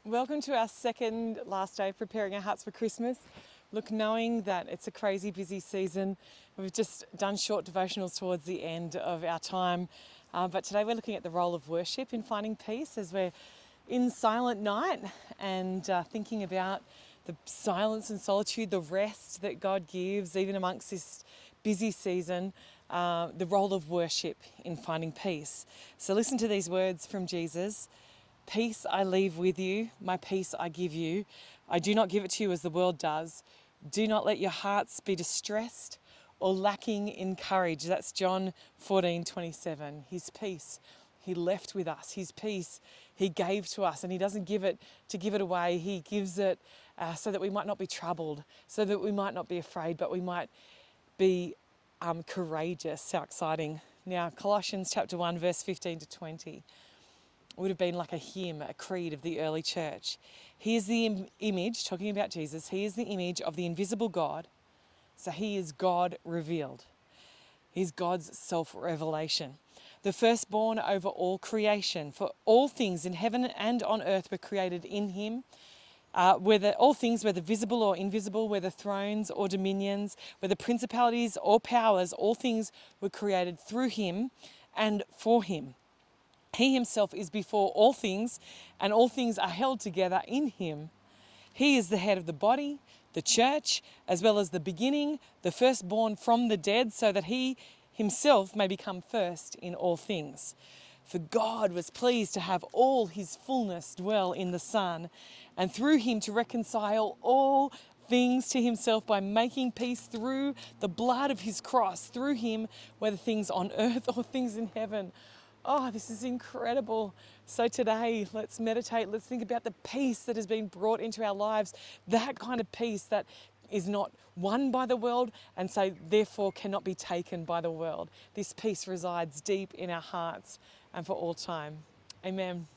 Welcome to our second last day of preparing our hearts for Christmas. Look, knowing that it's a crazy busy season, we've just done short devotionals towards the end of our time. But today we're looking at the role of worship in finding peace as we're in silent night and thinking about the silence and solitude, the rest that God gives, even amongst this busy season, the role of worship in finding peace. So listen to these words from Jesus. Peace I leave with you, my peace I give you. I do not give it to you as the world does. Do not let your hearts be distressed or lacking in courage. That's John 14:27. His peace he left with us. His peace he gave to us, and he doesn't give it to give it away. He gives it so that we might not be troubled, so that we might not be afraid, but we might be courageous. How exciting. Now, Colossians chapter 1, verse 15 to 20 would have been like a hymn, a creed of the early church. He is the image, talking about Jesus, he is the image of the invisible God. So he is God revealed. He's God's self-revelation. The firstborn over all creation. For all things in heaven and on earth were created in him. Whether all things, whether visible or invisible, whether thrones or dominions, whether principalities or powers, all things were created through him and for him. He himself is before all things, and all things are held together in him. He is the head of the body, the church, as well as the beginning, the firstborn from the dead, so that he himself may become first in all things. For God was pleased to have all his fullness dwell in the Son, and through him to reconcile all things to himself by making peace through the blood of his cross, through him, whether things on earth or things in heaven. Oh, this is incredible. So today, let's meditate. Let's think about the peace that has been brought into our lives. That kind of peace that is not won by the world and so therefore cannot be taken by the world. This peace resides deep in our hearts and for all time. Amen.